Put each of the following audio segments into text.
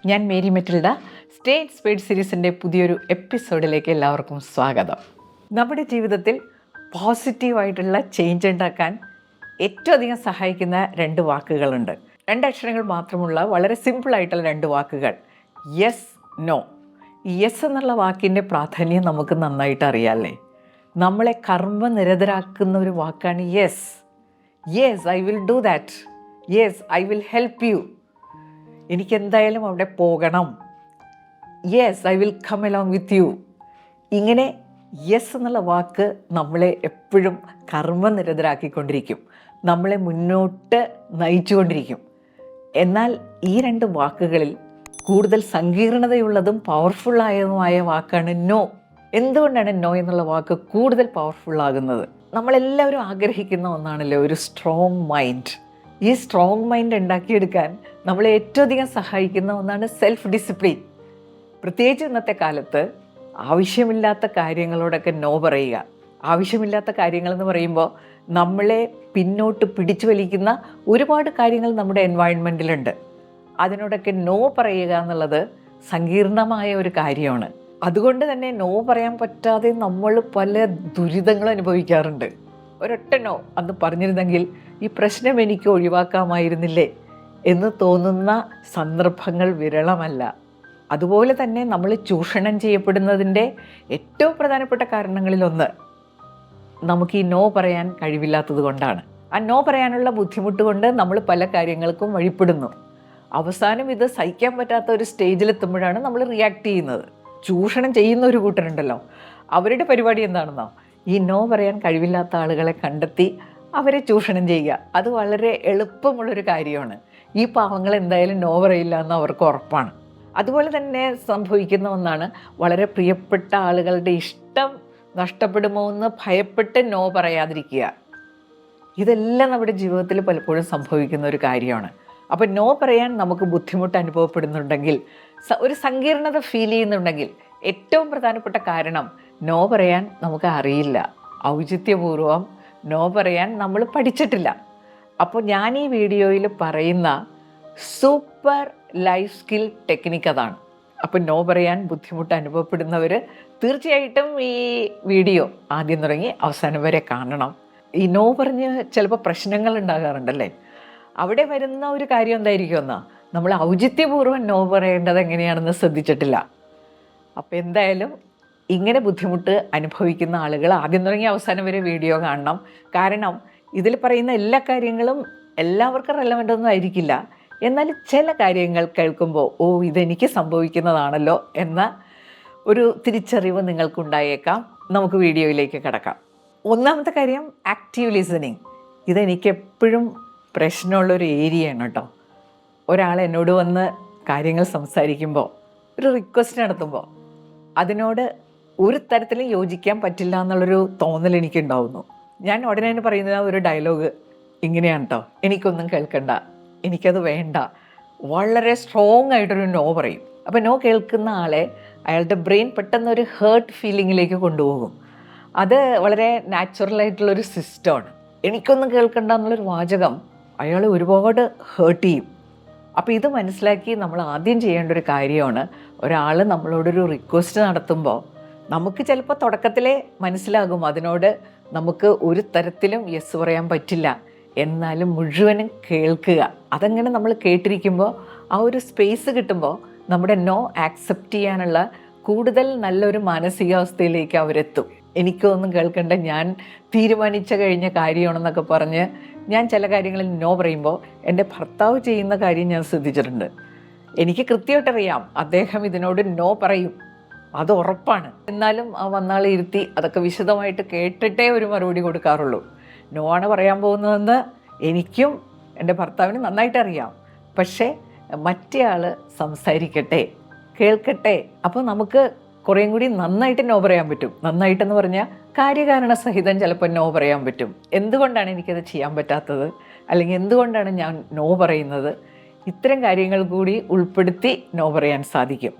ഞാൻ Mary Metilda. State speed സീരീസിൻ്റെ പുതിയൊരു എപ്പിസോഡിലേക്ക് എല്ലാവർക്കും സ്വാഗതം. നമ്മുടെ ജീവിതത്തിൽ പോസിറ്റീവായിട്ടുള്ള ചേഞ്ച് ഉണ്ടാക്കാൻ ഏറ്റവും അധികം സഹായിക്കുന്ന 2 വാക്കുകളുണ്ട്. 2 അക്ഷരങ്ങൾ മാത്രമുള്ള വളരെ സിമ്പിളായിട്ടുള്ള 2 വാക്കുകൾ. Yes, no. യെസ് എന്നുള്ള വാക്കിൻ്റെ പ്രാധാന്യം നമുക്ക് നന്നായിട്ട് അറിയാമല്ലേ? നമ്മളെ കർമ്മനിരതരാക്കുന്ന ഒരു വാക്കാണ് yes. Yes, I will do that. Yes, I will help you. എനിക്കെന്തായാലും അവിടെ പോകണം. Yes, I will come along with you. ഇങ്ങനെ യെസ് എന്നുള്ള വാക്ക് നമ്മളെ എപ്പോഴും കർമ്മനിരതരാക്കിക്കൊണ്ടിരിക്കും, നമ്മളെ മുന്നോട്ട് നയിച്ചുകൊണ്ടിരിക്കും. എന്നാൽ ഈ 2 വാക്കുകളിൽ കൂടുതൽ സങ്കീർണതയുള്ളതും പവർഫുള്ളായതുമായ വാക്കാണ് നോ. എന്തുകൊണ്ടാണ് നോ എന്നുള്ള വാക്ക് കൂടുതൽ പവർഫുള്ളാകുന്നത്? നമ്മളെല്ലാവരും ആഗ്രഹിക്കുന്ന ഒന്നാണല്ലോ ഒരു സ്ട്രോങ് മൈൻഡ്. ഈ സ്ട്രോങ് മൈൻഡ് ഉണ്ടാക്കിയെടുക്കാൻ നമ്മളെ ഏറ്റവും അധികം സഹായിക്കുന്ന ഒന്നാണ് സെൽഫ് ഡിസിപ്ലിൻ. പ്രത്യേകിച്ച് ഇന്നത്തെ കാലത്ത് ആവശ്യമില്ലാത്ത കാര്യങ്ങളോടൊക്കെ നോ പറയുക. ആവശ്യമില്ലാത്ത കാര്യങ്ങളെന്ന് പറയുമ്പോൾ നമ്മളെ പിന്നോട്ട് പിടിച്ചു വലിക്കുന്ന ഒരുപാട് കാര്യങ്ങൾ നമ്മുടെ എൻവയൺമെൻറ്റിലുണ്ട്. അതിനോടൊക്കെ നോ പറയുക എന്നുള്ളത് സങ്കീർണമായ ഒരു കാര്യമാണ്. അതുകൊണ്ട് തന്നെ നോ പറയാൻ പറ്റാതെ നമ്മൾ പല ദുരിതങ്ങളും അനുഭവിക്കാറുണ്ട്. ഒരൊറ്റ നോ അന്ന് പറഞ്ഞിരുന്നെങ്കിൽ ഈ പ്രശ്നം എനിക്ക് ഒഴിവാക്കാമായിരുന്നില്ലേ എന്ന് തോന്നുന്ന സന്ദർഭങ്ങൾ വിരളമല്ല. അതുപോലെ തന്നെ നമ്മൾ ചൂഷണം ചെയ്യപ്പെടുന്നതിൻ്റെ ഏറ്റവും പ്രധാനപ്പെട്ട കാരണങ്ങളിലൊന്ന് നമുക്ക് ഈ നോ പറയാൻ കഴിവില്ലാത്തത് കൊണ്ടാണ്. ആ നോ പറയാനുള്ള ബുദ്ധിമുട്ട് കൊണ്ട് നമ്മൾ പല കാര്യങ്ങൾക്കും വഴിപ്പെടുന്നു. അവസാനം ഇത് സഹിക്കാൻ പറ്റാത്ത ഒരു സ്റ്റേജിലെത്തുമ്പോഴാണ് നമ്മൾ റിയാക്ട് ചെയ്യുന്നത്. ചൂഷണം ചെയ്യുന്ന ഒരു കൂട്ടരുണ്ടല്ലോ, അവരുടെ പരിപാടി എന്താണെന്നോ, ഈ നോ പറയാൻ കഴിവില്ലാത്ത ആളുകളെ കണ്ടെത്തി അവരെ ചൂഷണം ചെയ്യുക. അത് വളരെ എളുപ്പമുള്ളൊരു കാര്യമാണ്. ഈ പാവങ്ങൾ എന്തായാലും നോ പറയില്ല എന്ന് അവർക്ക് ഉറപ്പാണ്. അതുപോലെ തന്നെ സംഭവിക്കുന്ന ഒന്നാണ്, വളരെ പ്രിയപ്പെട്ട ആളുകളുടെ ഇഷ്ടം നഷ്ടപ്പെടുമോ എന്ന് ഭയപ്പെട്ട് നോ പറയാതിരിക്കുക. ഇതെല്ലാം നമ്മുടെ ജീവിതത്തിൽ പലപ്പോഴും സംഭവിക്കുന്ന ഒരു കാര്യമാണ്. അപ്പോൾ നോ പറയാൻ നമുക്ക് ബുദ്ധിമുട്ട് അനുഭവപ്പെടുന്നുണ്ടെങ്കിൽ, ഒരു സങ്കീർണത ഫീൽ ചെയ്യുന്നുണ്ടെങ്കിൽ, ഏറ്റവും പ്രധാനപ്പെട്ട കാരണം നോ പറയാൻ നമുക്ക് അറിയില്ല. ഔചിത്യപൂർവം നോ പറയാൻ നമ്മൾ പഠിച്ചിട്ടില്ല. അപ്പോൾ ഞാൻ ഈ വീഡിയോയിൽ പറയുന്ന സൂപ്പർ ലൈഫ് സ്കിൽ ടെക്നിക്ക് അതാണ്. അപ്പോൾ നോ പറയാൻ ബുദ്ധിമുട്ട് അനുഭവപ്പെടുന്നവർ തീർച്ചയായിട്ടും ഈ വീഡിയോ ആദ്യം തുടങ്ങി അവസാനം വരെ കാണണം. ഈ നോ പറഞ്ഞ് ചിലപ്പോൾ പ്രശ്നങ്ങൾ ഉണ്ടാകാറുണ്ടല്ലേ. അവിടെ വരുന്ന ഒരു കാര്യം എന്തായിരിക്കുമെന്നാ, നമ്മൾ ഔചിത്യപൂർവ്വം നോ പറയേണ്ടത് എങ്ങനെയാണെന്ന് ശ്രദ്ധിച്ചിട്ടില്ല. അപ്പോൾ എന്തായാലും ഇങ്ങനെ ബുദ്ധിമുട്ട് അനുഭവിക്കുന്ന ആളുകൾ ആദ്യം തുടങ്ങി അവസാനം വരെ വീഡിയോ കാണണം. കാരണം ഇതിൽ പറയുന്ന എല്ലാ കാര്യങ്ങളും എല്ലാവർക്കും റെലവൻ്റ് ഒന്നും ആയിരിക്കില്ല. എന്നാൽ ചില കാര്യങ്ങൾ കേൾക്കുമ്പോൾ ഇതെനിക്ക് സംഭവിക്കുന്നതാണല്ലോ എന്ന ഒരു തിരിച്ചറിവ് നിങ്ങൾക്കുണ്ടായേക്കാം. നമുക്ക് വീഡിയോയിലേക്ക് കിടക്കാം. ഒന്നാമത്തെ കാര്യം ആക്റ്റീവ് ലിസണിങ്. ഇതെനിക്കെപ്പോഴും പ്രശ്നമുള്ളൊരു ഏരിയയാണ് കേട്ടോ. ഒരാൾ എന്നോട് വന്ന് കാര്യങ്ങൾ സംസാരിക്കുമ്പോൾ, ഒരു റിക്വസ്റ്റ് നടത്തുമ്പോൾ അതിനോട് ഒരു തരത്തിലും യോജിക്കാൻ പറ്റില്ല എന്നുള്ളൊരു തോന്നൽ എനിക്കുണ്ടാവുന്നു. ഞാൻ ഉടനെ പറയുന്ന ഒരു ഡയലോഗ് ഇങ്ങനെയാണ് കേട്ടോ: എനിക്കൊന്നും കേൾക്കണ്ട, എനിക്കത് വേണ്ട. വളരെ സ്ട്രോങ് ആയിട്ടൊരു നോ പറയും. അപ്പോൾ നോ കേൾക്കുന്ന ആളെ അയാളുടെ ബ്രെയിൻ പെട്ടെന്നൊരു ഹേർട്ട് ഫീലിങ്ങിലേക്ക് കൊണ്ടുപോകും. അത് വളരെ നാച്ചുറലായിട്ടുള്ളൊരു സിസ്റ്റമാണ്. എനിക്കൊന്നും കേൾക്കണ്ട എന്നുള്ളൊരു വാചകം അയാൾ ഒരുപാട് ഹേർട്ട് ചെയ്യും. അപ്പോൾ ഇത് മനസ്സിലാക്കി നമ്മൾ ആദ്യം ചെയ്യേണ്ട ഒരു കാര്യമാണ്, ഒരാൾ നമ്മളോടൊരു റിക്വസ്റ്റ് നടത്തുമ്പോൾ നമുക്ക് ചിലപ്പോൾ തുടക്കത്തിലേ മനസ്സിലാകും അതിനോട് നമുക്ക് ഒരു തരത്തിലും യെസ് പറയാൻ പറ്റില്ല. എന്നാലും മുഴുവനും കേൾക്കുക. അതങ്ങനെ നമ്മൾ കേട്ടിരിക്കുമ്പോൾ ആ ഒരു സ്പേസ് കിട്ടുമ്പോൾ നമ്മുടെ നോ ആക്സെപ്റ്റ് ചെയ്യാനുള്ള കൂടുതൽ നല്ലൊരു മാനസികാവസ്ഥയിലേക്ക് അവരെത്തും. എനിക്കൊന്നും കേൾക്കണ്ട, ഞാൻ തീരുമാനിച്ച കഴിഞ്ഞ കാര്യമാണെന്നൊക്കെ പറഞ്ഞ് ഞാൻ ചില കാര്യങ്ങളിൽ നോ പറയുമ്പോൾ എൻ്റെ ഭർത്താവ് ചെയ്യുന്ന കാര്യം ഞാൻ ശ്രദ്ധിച്ചിട്ടുണ്ട്. എനിക്ക് കൃത്യമായിട്ടറിയാം അദ്ദേഹം ഇതിനോട് നോ പറയും, അത് ഉറപ്പാണ്. എന്നാലും ആ വന്നാൾ ഇരുത്തി അതൊക്കെ വിശദമായിട്ട് കേട്ടിട്ടേ ഒരു മറുപടി കൊടുക്കാറുള്ളൂ. നോ ആണ് പറയാൻ പോകുന്നതെന്ന് എനിക്കും എൻ്റെ ഭർത്താവിന് നന്നായിട്ട് അറിയാം. പക്ഷേ മറ്റേ ആൾ സംസാരിക്കട്ടെ, കേൾക്കട്ടെ. അപ്പോൾ നമുക്ക് കുറേയും കൂടി നന്നായിട്ട് നോ പറയാൻ പറ്റും. നന്നായിട്ടെന്ന് പറഞ്ഞാൽ കാര്യകാരണ സഹിതം ചിലപ്പോൾ നോ പറയാൻ പറ്റും. എന്തുകൊണ്ടാണ് എനിക്കത് ചെയ്യാൻ പറ്റാത്തത്, അല്ലെങ്കിൽ എന്തുകൊണ്ടാണ് ഞാൻ നോ പറയുന്നത്, ഇത്തരം കാര്യങ്ങൾ കൂടി ഉൾപ്പെടുത്തി നോ പറയാൻ സാധിക്കും.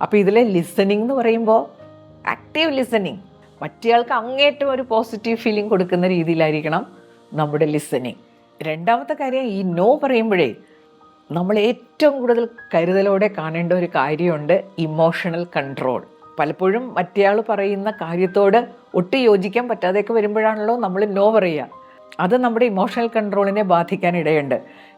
അപ്പോൾ ഇതിലെ ലിസണിങ് എന്ന് പറയുമ്പോൾ ആക്റ്റീവ് ലിസണിങ്, മറ്റേയാൾക്ക് അങ്ങേറ്റം ഒരു പോസിറ്റീവ് ഫീലിംഗ് കൊടുക്കുന്ന രീതിയിലായിരിക്കണം നമ്മുടെ ലിസണിങ്. രണ്ടാമത്തെ കാര്യം, ഈ നോ പറയുമ്പോഴേ നമ്മൾ ഏറ്റവും കൂടുതൽ കരുതലോടെ കാണേണ്ട ഒരു കാര്യമുണ്ട്, ഇമോഷണൽ കൺട്രോൾ. പലപ്പോഴും മറ്റേയാൾ പറയുന്ന കാര്യത്തോട് ഒട്ടും യോജിക്കാൻ പറ്റാതെയൊക്കെ വരുമ്പോഴാണല്ലോ നമ്മൾ നോ പറയുക. അത് നമ്മുടെ ഇമോഷണൽ കൺട്രോളിനെ ബാധിക്കാൻ ഇടയുണ്ട്.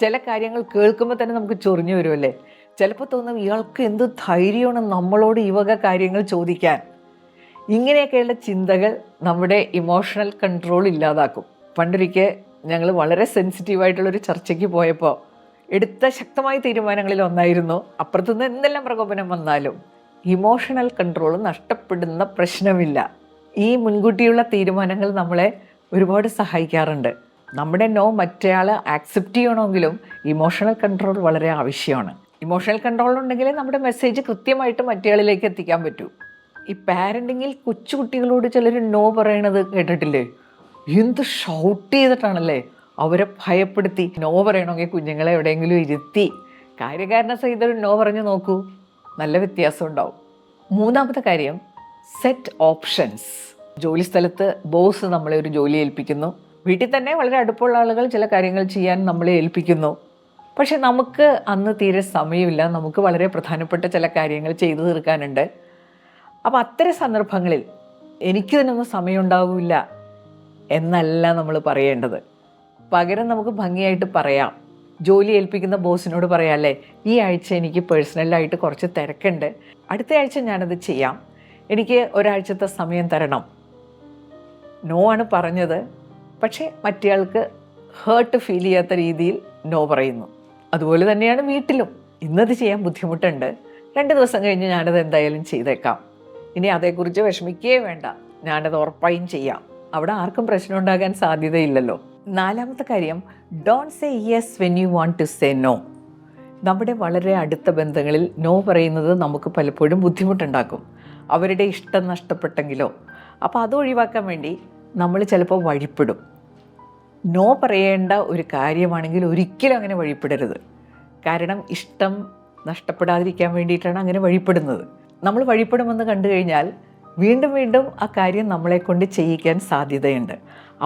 ചില കാര്യങ്ങൾ കേൾക്കുമ്പോൾ തന്നെ നമുക്ക് ചൊറിഞ്ഞു വരുമല്ലേ. ചിലപ്പോൾ തോന്നും ഇയാൾക്ക് എന്ത് ധൈര്യമാണ് നമ്മളോട് ഈ വക കാര്യങ്ങൾ ചോദിക്കാൻ. ഇങ്ങനെയൊക്കെയുള്ള ചിന്തകൾ നമ്മുടെ ഇമോഷണൽ കൺട്രോൾ ഇല്ലാതാക്കും. പണ്ടൊരിക്കൽ ഞങ്ങൾ വളരെ സെൻസിറ്റീവായിട്ടുള്ളൊരു ചർച്ചയ്ക്ക് പോയപ്പോൾ എടുത്ത ശക്തമായ തീരുമാനങ്ങളിൽ ഒന്നായിരുന്നു, അപ്പുറത്തുനിന്ന് എന്തെല്ലാം പ്രകോപനം വന്നാലും ഇമോഷണൽ കൺട്രോൾ നഷ്ടപ്പെടുന്ന പ്രശ്നമില്ല. ഈ മുൻകൂട്ടിയുള്ള തീരുമാനങ്ങൾ നമ്മളെ ഒരുപാട് സഹായിക്കാറുണ്ട്. നമ്മുടെ നോ മറ്റേയാൾ ആക്സെപ്റ്റ് ചെയ്യണമെങ്കിലും ഇമോഷണൽ കൺട്രോൾ വളരെ ആവശ്യമാണ്. ഇമോഷണൽ കൺട്രോൾ ഉണ്ടെങ്കിലേ നമ്മുടെ മെസ്സേജ് കൃത്യമായിട്ട് മറ്റേയാളിലേക്ക് എത്തിക്കാൻ പറ്റൂ. ഈ പാരൻറ്റിങ്ങിൽ കൊച്ചുകുട്ടികളോട് ചിലർ നോ പറയണത് കേട്ടിട്ടില്ലേ? എന്ത് ഷൗട്ട് ചെയ്തിട്ടാണല്ലേ അവരെ ഭയപ്പെടുത്തി. നോ പറയണമെങ്കിൽ കുഞ്ഞുങ്ങളെ എവിടെയെങ്കിലും ഇരുത്തി കാര്യകാരണ സഹിതം നോ പറഞ്ഞു നോക്കൂ, നല്ല വ്യത്യാസം ഉണ്ടാവും. മൂന്നാമത്തെ കാര്യം, സെറ്റ് ഓപ്ഷൻസ്. ജോലി സ്ഥലത്ത് ബോസ് നമ്മളെ ഒരു ജോലി ഏൽപ്പിക്കുന്നു, വീട്ടിൽ തന്നെ വളരെ അടുപ്പമുള്ള ആളുകൾ ചില കാര്യങ്ങൾ ചെയ്യാൻ നമ്മളെ ഏൽപ്പിക്കുന്നു. പക്ഷെ നമുക്ക് അന്ന് തീരെ സമയമില്ല, നമുക്ക് വളരെ പ്രധാനപ്പെട്ട ചില കാര്യങ്ങൾ ചെയ്തു തീർക്കാനുണ്ട്. അപ്പോൾ അത്തരം സന്ദർഭങ്ങളിൽ എനിക്ക് ഇതിനൊന്നും സമയം ഉണ്ടാവില്ല എന്നല്ല നമ്മൾ പറയേണ്ടത്. പകരം നമുക്ക് ഭംഗിയായിട്ട് പറയാം. ജോലി ഏൽപ്പിക്കുന്ന ബോസിനോട് പറയാം, അല്ലേ, ഈ ആഴ്ച എനിക്ക് പേഴ്സണലായിട്ട് കുറച്ച് തിരക്കുണ്ട്, അടുത്ത ആഴ്ച ഞാനത് ചെയ്യാം, എനിക്ക് ഒരാഴ്ചത്തെ സമയം തരണം. നോ ആണ് പറഞ്ഞത്, പക്ഷേ മറ്റേയാൾക്ക് ഹേർട്ട് ഫീൽ ചെയ്യാത്ത രീതിയിൽ നോ പറയുന്നു. അതുപോലെ തന്നെയാണ് വീട്ടിലും. ഇന്നത് ചെയ്യാൻ ബുദ്ധിമുട്ടുണ്ട്, 2 ദിവസം കഴിഞ്ഞ് ഞാനത് എന്തായാലും ചെയ്തേക്കാം, ഇനി അതേക്കുറിച്ച് വിഷമിക്കുകയേ വേണ്ട, ഞാനത് ഉറപ്പായും ചെയ്യാം. അവിടെ ആർക്കും പ്രശ്നം ഉണ്ടാകാൻ സാധ്യതയില്ലല്ലോ. നാലാമത്തെ കാര്യം, don't say yes when you want to say no. നമ്മുടെ വളരെ അടുത്ത ബന്ധങ്ങളിൽ നോ പറയുന്നത് നമുക്ക് പലപ്പോഴും ബുദ്ധിമുട്ടുണ്ടാക്കും, അവരുടെ ഇഷ്ടം നഷ്ടപ്പെട്ടെങ്കിലോ. അപ്പോൾ അത് ഒഴിവാക്കാൻ വേണ്ടി നമ്മൾ ചിലപ്പോൾ വഴിപ്പെടും. നോ പറയേണ്ട ഒരു കാര്യമാണെങ്കിൽ ഒരിക്കലും അങ്ങനെ വഴിപ്പെടരുത്. കാരണം ഇഷ്ടം നഷ്ടപ്പെടാതിരിക്കാൻ വേണ്ടിയിട്ടാണ് അങ്ങനെ വഴിപ്പെടുന്നത്. നമ്മൾ വഴിപ്പെടുമെന്ന് കണ്ടു കഴിഞ്ഞാൽ വീണ്ടും വീണ്ടും ആ കാര്യം നമ്മളെ കൊണ്ട് ചെയ്യിക്കാൻ സാധ്യതയുണ്ട്.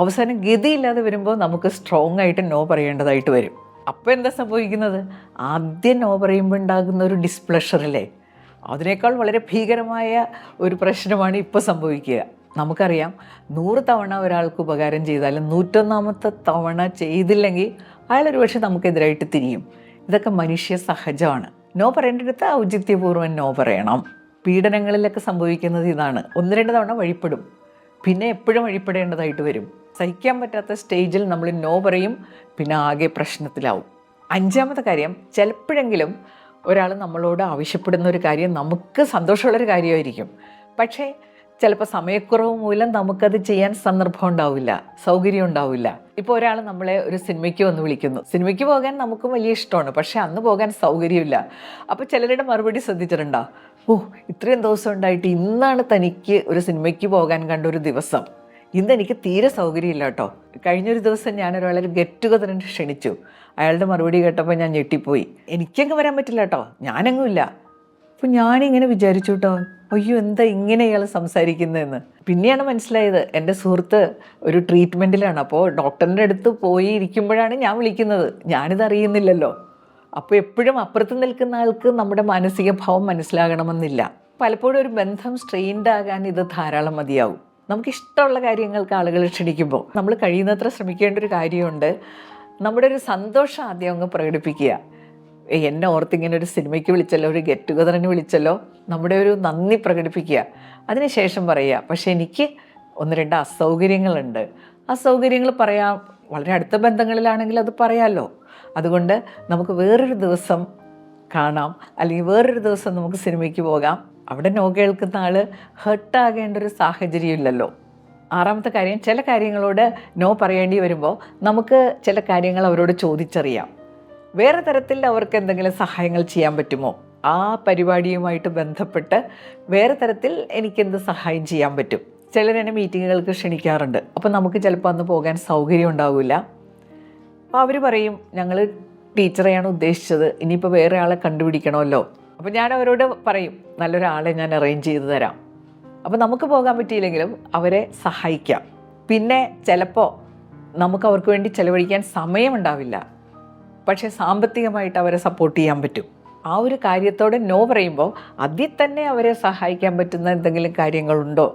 അവസാനം ഗതിയില്ലാതെ വരുമ്പോൾ നമുക്ക് സ്ട്രോങ് ആയിട്ട് നോ പറയേണ്ടതായിട്ട് വരും. അപ്പോൾ എന്താ സംഭവിക്കുന്നത്? ആദ്യം നോ പറയുമ്പോൾ ഉണ്ടാകുന്ന ഒരു ഡിസ്പ്ലഷറില്ലേ, അതിനേക്കാൾ വളരെ ഭീകരമായ ഒരു പ്രശ്നമാണ് ഇപ്പോൾ സംഭവിക്കുക. നമുക്കറിയാം, 100 തവണ ഒരാൾക്ക് ഉപകാരം ചെയ്താലും 101ാമത്തെ തവണ ചെയ്തില്ലെങ്കിൽ അയാൾ ഒരു പക്ഷേ നമുക്കെതിരായിട്ട് തിരിയും. ഇതൊക്കെ മനുഷ്യ സഹജമാണ്. നോ പറയേണ്ടടുത്ത് ഔചിത്യപൂർവ്വം നോ പറയണം. പീഡനങ്ങളിലൊക്കെ സംഭവിക്കുന്നത് ഇതാണ്. 1-2 തവണ വഴിപ്പെടും, പിന്നെ എപ്പോഴും വഴിപ്പെടേണ്ടതായിട്ട് വരും. സഹിക്കാൻ പറ്റാത്ത സ്റ്റേജിൽ നമ്മൾ നോ പറയും, പിന്നെ ആകെ പ്രശ്നത്തിലാവും. 5ാമത്തെ കാര്യം, ചിലപ്പോഴെങ്കിലും ഒരാൾ നമ്മളോട് ആവശ്യപ്പെടുന്ന ഒരു കാര്യം നമുക്ക് സന്തോഷമുള്ളൊരു കാര്യമായിരിക്കും, പക്ഷേ ചിലപ്പോൾ സമയക്കുറവ് മൂലം നമുക്കത് ചെയ്യാൻ സന്ദർഭം ഉണ്ടാവില്ല, സൗകര്യം ഉണ്ടാവില്ല. ഇപ്പോൾ ഒരാൾ നമ്മളെ ഒരു സിനിമയ്ക്ക് വന്ന് വിളിക്കുന്നു, സിനിമയ്ക്ക് പോകാൻ നമുക്കും വലിയ ഇഷ്ടമാണ്, പക്ഷേ അന്ന് പോകാൻ സൗകര്യമില്ല. അപ്പോൾ ചിലരുടെ മറുപടി ശ്രദ്ധിച്ചിട്ടുണ്ടോ? ഇത്രയും ദിവസം ഉണ്ടായിട്ട് ഇന്നാണ് തനിക്ക് ഒരു സിനിമയ്ക്ക് പോകാൻ കണ്ട ഒരു ദിവസം, ഇന്നെനിക്ക് തീരെ സൗകര്യമില്ല കേട്ടോ. കഴിഞ്ഞൊരു ദിവസം ഞാനൊരാളൊരു ഗെറ്റ് ടുഗദറിന് ക്ഷണിച്ചു, അയാളുടെ മറുപടി കേട്ടപ്പോൾ ഞാൻ ഞെട്ടിപ്പോയി, എനിക്കങ്ങ് വരാൻ പറ്റില്ല കേട്ടോ, ഞാനെങ്ങുമില്ല. അപ്പോൾ ഞാനിങ്ങനെ വിചാരിച്ചു കേട്ടോ, അയ്യോ എന്താ ഇങ്ങനെ ഇയാൾ സംസാരിക്കുന്നതെന്ന്. പിന്നെയാണ് മനസ്സിലായത്, എൻ്റെ സുഹൃത്ത് ഒരു ട്രീറ്റ്മെൻറ്റിലാണ്, അപ്പോൾ ഡോക്ടറിൻ്റെ അടുത്ത് പോയി ഇരിക്കുമ്പോഴാണ് ഞാൻ വിളിക്കുന്നത്, ഞാനിത് അറിയുന്നില്ലല്ലോ. അപ്പോൾ എപ്പോഴും അപ്പുറത്ത് നിൽക്കുന്ന ആൾക്ക് നമ്മുടെ മാനസിക ഭാവം മനസ്സിലാകണമെന്നില്ല. പലപ്പോഴും ഒരു ബന്ധം സ്ട്രെയിൻഡ് ആകാൻ ഇത് ധാരാളം മതിയാവും. നമുക്കിഷ്ടമുള്ള കാര്യങ്ങൾക്ക് ആളുകൾ ക്ഷണിക്കുമ്പോൾ നമ്മൾ കഴിയുന്നത്ര ശ്രമിക്കേണ്ട ഒരു കാര്യമുണ്ട്, നമ്മുടെ ഒരു സന്തോഷം ആദ്യം അങ്ങ് പ്രകടിപ്പിക്കുക. എന്നെ ഓർത്തിങ്ങനെ ഒരു സിനിമയ്ക്ക് വിളിച്ചല്ലോ, ഒരു ഗെറ്റ് ടുഗദറിന് വിളിച്ചല്ലോ, നമ്മുടെ ഒരു നന്ദി പ്രകടിപ്പിക്കുക. അതിനുശേഷം പറയുക, പക്ഷേ എനിക്ക് 1-2 അസൗകര്യങ്ങളുണ്ട്, അസൗകര്യങ്ങൾ പറയാം. വളരെ അടുത്ത ബന്ധങ്ങളിലാണെങ്കിൽ അത് പറയാമല്ലോ. അതുകൊണ്ട് നമുക്ക് വേറൊരു ദിവസം കാണാം, അല്ലെങ്കിൽ വേറൊരു ദിവസം നമുക്ക് സിനിമയ്ക്ക് പോകാം. അവിടെ നോ കേൾക്കുന്ന ആൾ ഹേർട്ടാകേണ്ട ഒരു സാഹചര്യം ഇല്ലല്ലോ. 6ാമത്തെ കാര്യം, ചില കാര്യങ്ങളോട് നോ പറയേണ്ടി വരുമ്പോൾ നമുക്ക് ചില കാര്യങ്ങൾ അവരോട് ചോദിച്ചറിയാം. വേറെ തരത്തിൽ അവർക്ക് എന്തെങ്കിലും സഹായങ്ങൾ ചെയ്യാൻ പറ്റുമോ, ആ പരിപാടിയുമായിട്ട് ബന്ധപ്പെട്ട് വേറെ തരത്തിൽ എനിക്കെന്ത് സഹായം ചെയ്യാൻ പറ്റും. ചിലരെന്നെ മീറ്റിങ്ങുകൾക്ക് ക്ഷണിക്കാറുണ്ട്, അപ്പോൾ നമുക്ക് ചിലപ്പോൾ അന്ന് പോകാൻ സൗകര്യം ഉണ്ടാവില്ല. അപ്പോൾ അവർ പറയും, ഞങ്ങൾ ടീച്ചറെയാണ് ഉദ്ദേശിച്ചത്, ഇനിയിപ്പോൾ വേറെ ആളെ കണ്ടുപിടിക്കണമല്ലോ. അപ്പോൾ ഞാൻ അവരോട് പറയും, നല്ലൊരാളെ ഞാൻ അറേഞ്ച് ചെയ്ത് തരാം. അപ്പോൾ നമുക്ക് പോകാൻ പറ്റിയില്ലെങ്കിലും അവരെ സഹായിക്കാം. പിന്നെ ചിലപ്പോൾ നമുക്ക് അവർക്ക് വേണ്ടി ചിലവഴിക്കാൻ സമയമുണ്ടാവില്ല, പക്ഷേ സാമ്പത്തികമായിട്ട് അവരെ സപ്പോർട്ട് ചെയ്യാൻ പറ്റും. ആ ഒരു കാര്യത്തോടെ നോ പറയുമ്പോൾ അതിൽ തന്നെ അവരെ സഹായിക്കാൻ പറ്റുന്ന എന്തെങ്കിലും കാര്യങ്ങളുണ്ടോ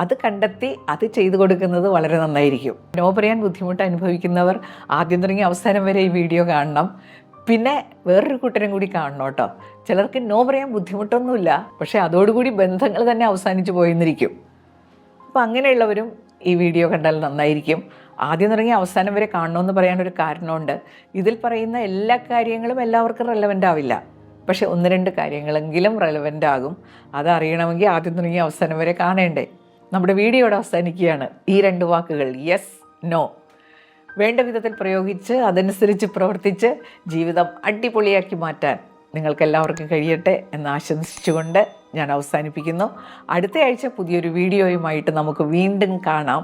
അത് കണ്ടെത്തി അത് ചെയ്തു കൊടുക്കുന്നത് വളരെ നന്നായിരിക്കും. നോ പറയാൻ ബുദ്ധിമുട്ട് അനുഭവിക്കുന്നവർ ആദ്യം തുടങ്ങി അവസാനം വരെ ഈ വീഡിയോ കാണണം. പിന്നെ വേറൊരു കൂട്ടരും കൂടി കാണണം കേട്ടോ. ചിലർക്ക് നോ പറയാൻ ബുദ്ധിമുട്ടൊന്നുമില്ല, പക്ഷേ അതോടുകൂടി ബന്ധങ്ങൾ തന്നെ അവസാനിച്ച് പോയെന്നിരിക്കും. അപ്പോൾ അങ്ങനെയുള്ളവരും ഈ വീഡിയോ കണ്ടാൽ നന്നായിരിക്കും. ആദ്യം തുടങ്ങി അവസാനം വരെ കാണണമെന്ന് പറയാനൊരു കാരണമുണ്ട്. ഇതിൽ പറയുന്ന എല്ലാ കാര്യങ്ങളും എല്ലാവർക്കും റെലവൻ്റ് ആവില്ല, പക്ഷേ 1-2 കാര്യങ്ങളെങ്കിലും റെലവൻ്റ് ആകും. അതറിയണമെങ്കിൽ ആദ്യം തുടങ്ങി അവസാനം വരെ കാണേണ്ടേ. നമ്മുടെ വീഡിയോയുടെ അവസാനിക്കുകയാണ്. ഈ 2 വാക്കുകൾ യെസ്, നോ വേണ്ട വിധത്തിൽ പ്രയോഗിച്ച് അതനുസരിച്ച് പ്രവർത്തിച്ച് ജീവിതം അടിപൊളിയാക്കി മാറ്റാൻ നിങ്ങൾക്കെല്ലാവർക്കും കഴിയട്ടെ എന്ന് ആശംസിച്ചുകൊണ്ട് ഞാൻ അവസാനിപ്പിക്കുന്നു. അടുത്ത ആഴ്ച പുതിയൊരു വീഡിയോയുമായിട്ട് നമുക്ക് വീണ്ടും കാണാം.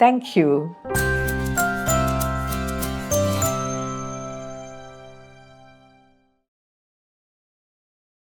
Thank you.